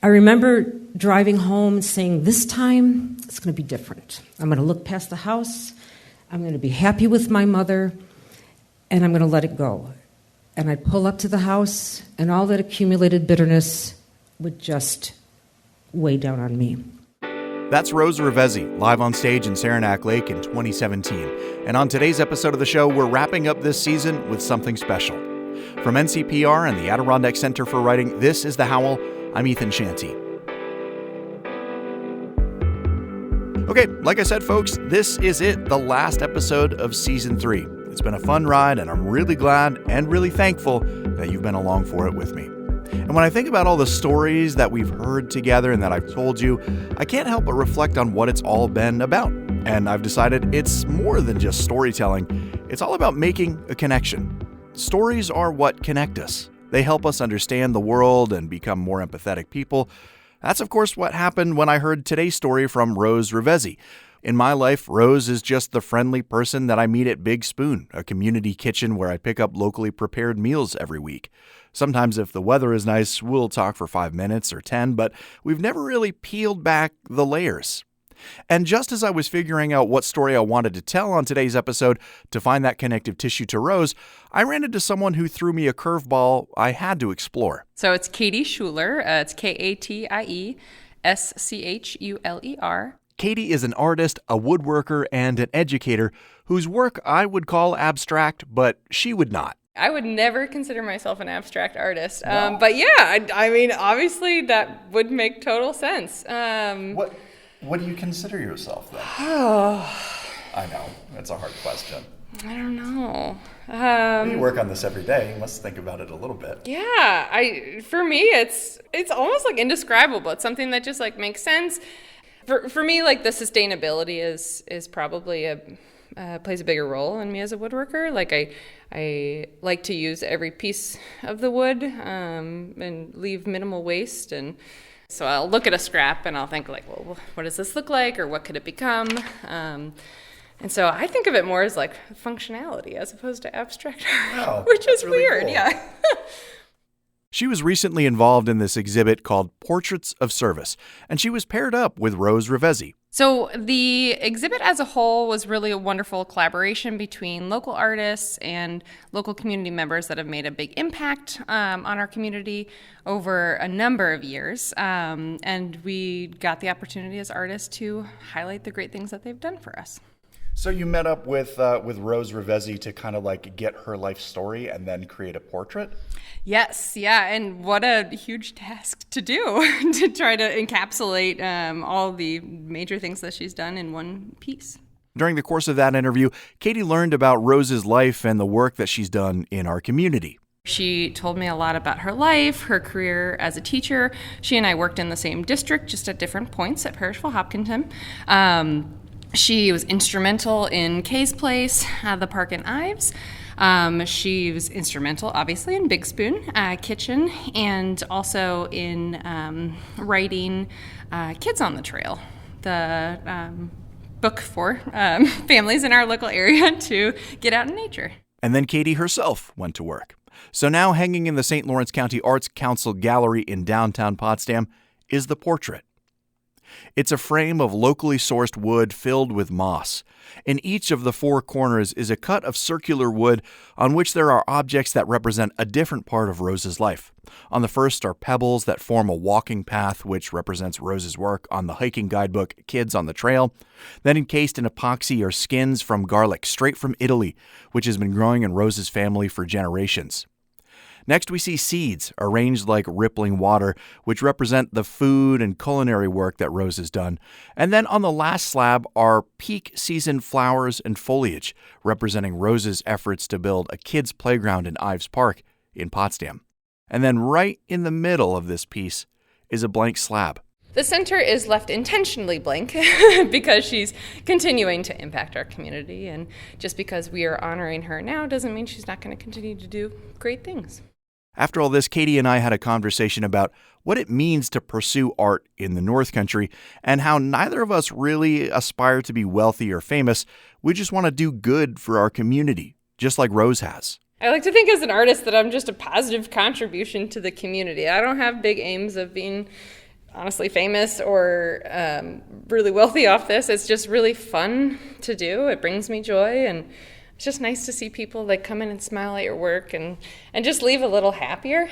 I remember driving home and saying, this time it's going to be different. I'm going to look past the house. I'm going to be happy with my mother, and I'm going to let it go. And I'd pull up to the house, and all that accumulated bitterness would just weigh down on me. That's Rose Rivezzi, live on stage in Saranac Lake in 2017. And on today's episode of the show, we're wrapping up this season with something special. From NCPR and the Adirondack Center for Writing, this is The Howl. I'm Ethan Shanty. Okay, like I said, folks, this is it, the last episode of Season 3. It's been a fun ride, and I'm really glad and really thankful that you've been along for it with me. And when I think about all the stories that we've heard together and that I've told you, I can't help but reflect on what it's all been about. And I've decided it's more than just storytelling. It's all about making a connection. Stories are what connect us. They help us understand the world and become more empathetic people. That's, of course, what happened when I heard today's story from Rose Rivezzi. In my life, Rose is just the friendly person that I meet at Big Spoon, a community kitchen where I pick up locally prepared meals every week. Sometimes if the weather is nice, we'll talk for 5 minutes or 10, but we've never really peeled back the layers. And just as I was figuring out what story I wanted to tell on today's episode to find that connective tissue to Rose, I ran into someone who threw me a curveball I had to explore. So it's Katie Schuler. It's K-A-T-I-E-S-C-H-U-L-E-R. Katie is an artist, a woodworker, and an educator whose work I would call abstract, but she would not. I would never consider myself an abstract artist. No. But yeah, I mean, obviously that would make total sense. What do you consider yourself then? I know, that's a hard question. I don't know. You work on this every day. You must think about it a little bit. Yeah, for me, it's almost like indescribable. It's something that just like makes sense. For me, like the sustainability is probably plays a bigger role in me as a woodworker. Like I like to use every piece of the wood and leave minimal waste. And so I'll look at a scrap and I'll think like, well, what does this look like, or what could it become? And so I think of it more as like functionality as opposed to abstract art, which is really weird. Cool. Yeah. She was recently involved in this exhibit called Portraits of Service, and she was paired up with Rose Rivezzi. So the exhibit as a whole was really a wonderful collaboration between local artists and local community members that have made a big impact on our community over a number of years. And we got the opportunity as artists to highlight the great things that they've done for us. So you met up with Rose Rivezzi to kind of like get her life story and then create a portrait? Yes, yeah, and what a huge task to do, to try to encapsulate all the major things that she's done in one piece. During the course of that interview, Katie learned about Rose's life and the work that she's done in our community. She told me a lot about her life, her career as a teacher. She and I worked in the same district, just at different points at Parishville Hopkinton. She was instrumental in Kay's Place, the park in Ives. She was instrumental, obviously, in Big Spoon Kitchen, and also in writing Kids on the Trail, the book for families in our local area to get out in nature. And then Katie herself went to work. So now hanging in the St. Lawrence County Arts Council Gallery in downtown Potsdam is the portrait. It's a frame of locally sourced wood filled with moss. In each of the four corners is a cut of circular wood on which there are objects that represent a different part of Rose's life. On the first are pebbles that form a walking path, which represents Rose's work on the hiking guidebook Kids on the Trail. Then encased in epoxy are skins from garlic straight from Italy, which has been growing in Rose's family for generations. Next, we see seeds arranged like rippling water, which represent the food and culinary work that Rose has done. And then on the last slab are peak season flowers and foliage, representing Rose's efforts to build a kids' playground in Ives Park in Potsdam. And then right in the middle of this piece is a blank slab. The center is left intentionally blank because she's continuing to impact our community. And just because we are honoring her now doesn't mean she's not going to continue to do great things. After all this, Katie and I had a conversation about what it means to pursue art in the North Country and how neither of us really aspire to be wealthy or famous. We just want to do good for our community, just like Rose has. I like to think as an artist that I'm just a positive contribution to the community. I don't have big aims of being honestly famous or really wealthy off this. It's just really fun to do. It brings me joy, and it's just nice to see people like come in and smile at your work and just leave a little happier.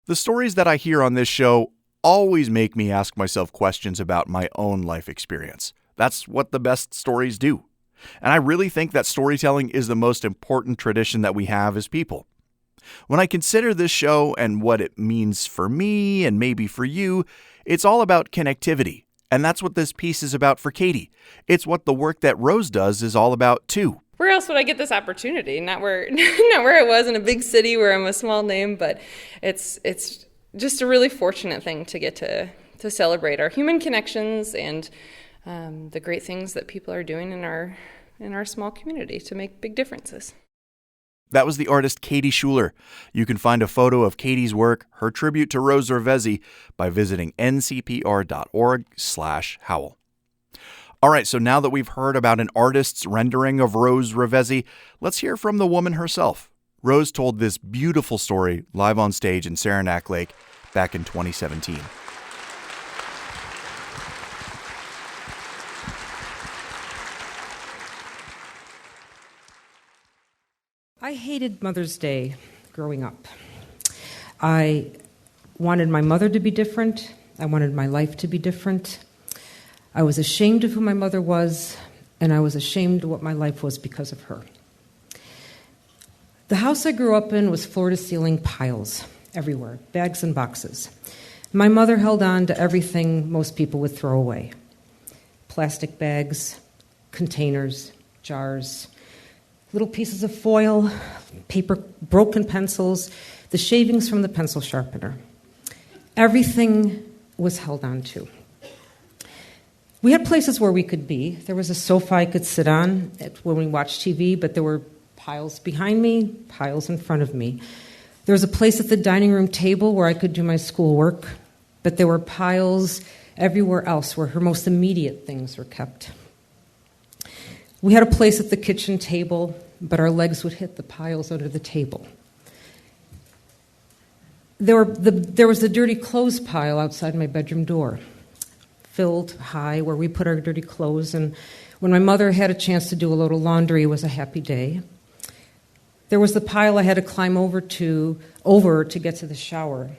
The stories that I hear on this show always make me ask myself questions about my own life experience. That's what the best stories do. And I really think that storytelling is the most important tradition that we have as people. When I consider this show and what it means for me and maybe for you, it's all about connectivity. And that's what this piece is about for Katie. It's what the work that Rose does is all about too. Where else would I get this opportunity? Not where I was in a big city where I'm a small name, but it's just a really fortunate thing to get to celebrate our human connections and the great things that people are doing in our small community to make big differences. That was the artist Katie Schuler. You can find a photo of Katie's work, her tribute to Rose Rivezzi, by visiting ncpr.org/Howl. All right, so now that we've heard about an artist's rendering of Rose Rivezzi, let's hear from the woman herself. Rose told this beautiful story live on stage in Saranac Lake back in 2017. I hated Mother's Day growing up. I wanted my mother to be different. I wanted my life to be different. I was ashamed of who my mother was, and I was ashamed of what my life was because of her. The house I grew up in was floor-to-ceiling piles everywhere, bags and boxes. My mother held on to everything most people would throw away. Plastic bags, containers, jars, little pieces of foil, paper, broken pencils, the shavings from the pencil sharpener. Everything was held on to. We had places where we could be. There was a sofa I could sit on when we watched TV, but there were piles behind me, piles in front of me. There was a place at the dining room table where I could do my schoolwork, but there were piles everywhere else where her most immediate things were kept. We had a place at the kitchen table, but our legs would hit the piles under the table. There was the dirty clothes pile outside my bedroom door, filled high where we put our dirty clothes, and when my mother had a chance to do a load of laundry, it was a happy day. There was the pile I had to climb over to get to the shower,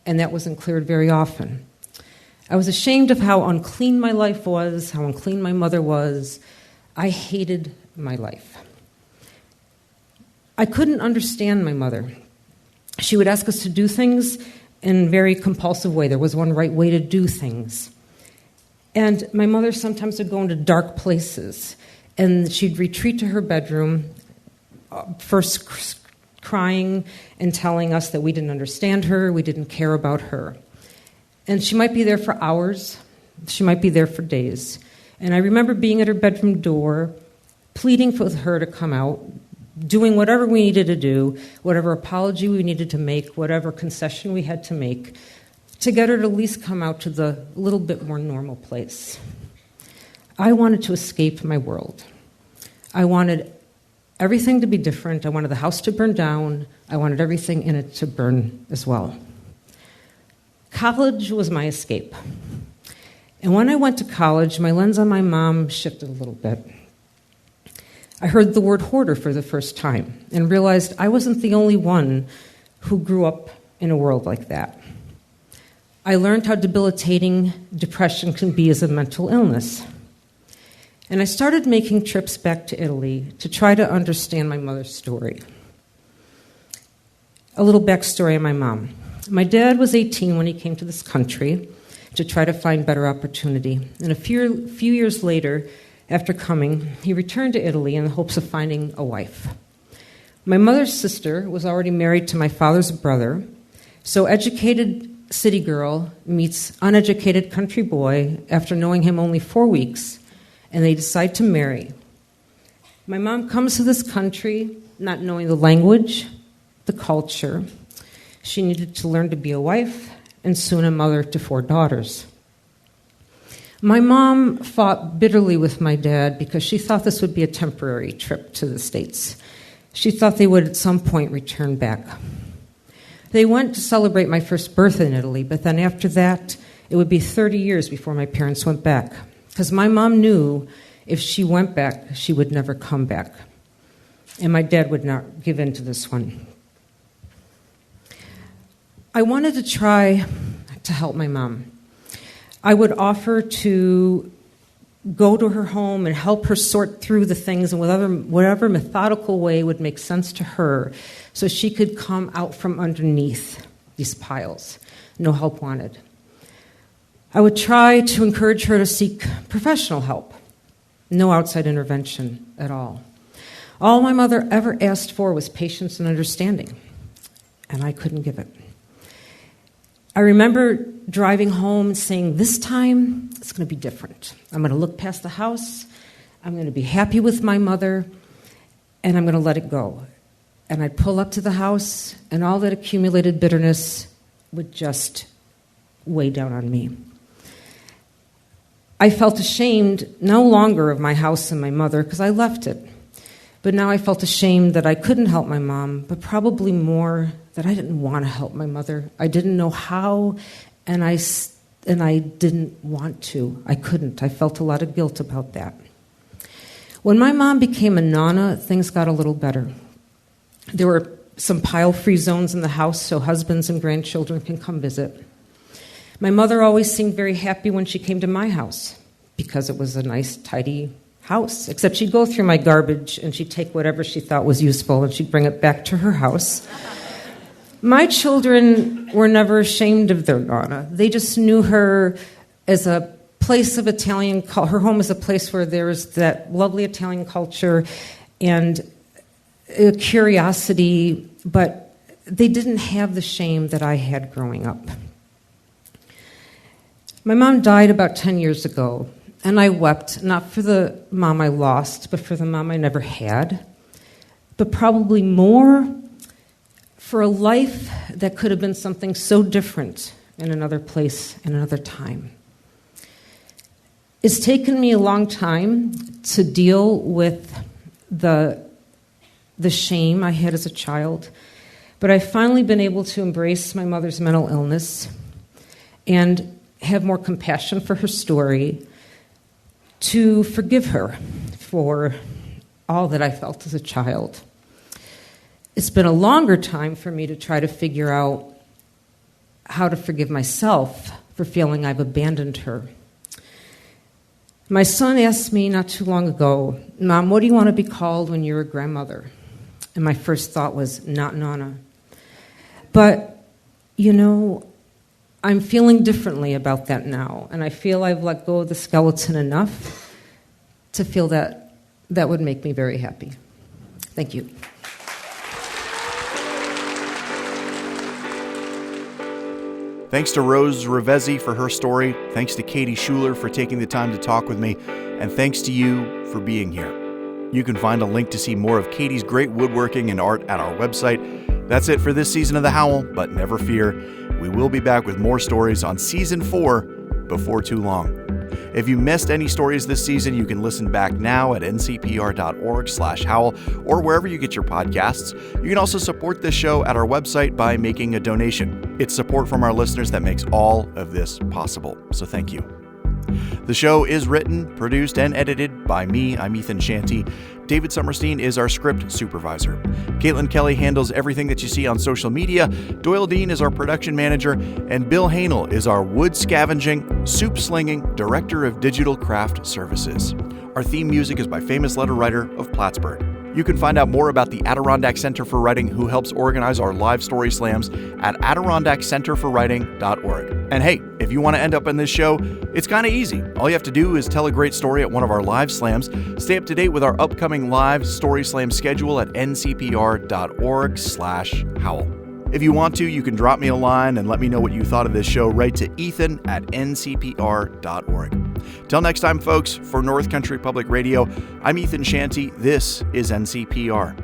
and that wasn't cleared very often. I was ashamed of how unclean my life was, how unclean my mother was. I hated my life. I couldn't understand my mother. She would ask us to do things in a very compulsive way. There was one right way to do things. And my mother sometimes would go into dark places, and she'd retreat to her bedroom, first crying and telling us that we didn't understand her, we didn't care about her. And she might be there for hours, she might be there for days. And I remember being at her bedroom door, pleading with her to come out, doing whatever we needed to do, whatever apology we needed to make, whatever concession we had to make, to get her to at least come out to the little bit more normal place. I wanted to escape my world. I wanted everything to be different. I wanted the house to burn down. I wanted everything in it to burn as well. College was my escape. And when I went to college, my lens on my mom shifted a little bit. I heard the word hoarder for the first time and realized I wasn't the only one who grew up in a world like that. I learned how debilitating depression can be as a mental illness. And I started making trips back to Italy to try to understand my mother's story. A little backstory on my mom. My dad was 18 when he came to this country to try to find better opportunity. And a few years later, after coming, he returned to Italy in the hopes of finding a wife. My mother's sister was already married to my father's brother, so educated city girl meets uneducated country boy after knowing him only 4 weeks, and they decide to marry. My mom comes to this country not knowing the language, the culture. She needed to learn to be a wife and soon a mother to 4 daughters. My mom fought bitterly with my dad because she thought this would be a temporary trip to the States. She thought they would at some point return back. They went to celebrate my first birthday in Italy, but then after that, It would be 30 years before my parents went back, because my mom knew if she went back, she would never come back. And my dad would not give in to this one. I wanted to try to help my mom. I would offer to go to her home and help her sort through the things in whatever methodical way would make sense to her, so she could come out from underneath these piles. No help wanted. I would try to encourage her to seek professional help. No outside intervention at all. All my mother ever asked for was patience and understanding, and I couldn't give it. I remember driving home and saying, this time it's going to be different. I'm going to look past the house, I'm going to be happy with my mother, and I'm going to let it go. And I'd pull up to the house, and all that accumulated bitterness would just weigh down on me. I felt ashamed no longer of my house and my mother, because I left it. But now I felt ashamed that I couldn't help my mom, but probably more that I didn't want to help my mother. I didn't know how, and I didn't want to. I couldn't. I felt a lot of guilt about that. When my mom became a nana, things got a little better. There were some pile-free zones in the house so husbands and grandchildren can come visit. My mother always seemed very happy when she came to my house because it was a nice, tidy house, except she'd go through my garbage and she'd take whatever she thought was useful and she'd bring it back to her house. My children were never ashamed of their nana. They just knew her as a place of Italian culture. Her home is a place where there was that lovely Italian culture and a curiosity, but they didn't have the shame that I had growing up. My mom died about 10 years ago, and I wept, not for the mom I lost, but for the mom I never had, but probably more for a life that could have been something so different in another place, in another time. It's taken me a long time to deal with the shame I had as a child, but I've finally been able to embrace my mother's mental illness and have more compassion for her story, to forgive her for all that I felt as a child. It's been a longer time for me to try to figure out how to forgive myself for feeling I've abandoned her. My son asked me not too long ago, Mom, what do you want to be called when you're a grandmother? And my first thought was, not Nana. But, I'm feeling differently about that now, and I feel I've let go of the skeleton enough to feel that would make me very happy. Thank you. Thanks to Rose Rivezzi for her story. Thanks to Katie Schuler for taking the time to talk with me. And thanks to you for being here. You can find a link to see more of Katie's great woodworking and art at our website. That's it for this season of The Howl, but never fear, we will be back with more stories on Season 4 before too long. If you missed any stories this season, you can listen back now at ncpr.org/howl or wherever you get your podcasts. You can also support this show at our website by making a donation. It's support from our listeners that makes all of this possible, so thank you. The show is written, produced, and edited by me. I'm Ethan Shanty. David Summerstein is our script supervisor. Caitlin Kelly handles everything that you see on social media. Doyle Dean is our production manager. And Bill Hanel is our wood scavenging, soup slinging director of digital craft services. Our theme music is by famous letter writer of Plattsburgh. You can find out more about the Adirondack Center for Writing, who helps organize our live story slams, at adirondackcenterforwriting.org. And hey, if you want to end up in this show, it's kind of easy. All you have to do is tell a great story at one of our live slams. Stay up to date with our upcoming live story slam schedule at ncpr.org/howl. If you want to, you can drop me a line and let me know what you thought of this show. Write to ethan@ncpr.org. Till next time, folks, for North Country Public Radio, I'm Ethan Shanty. This is NCPR.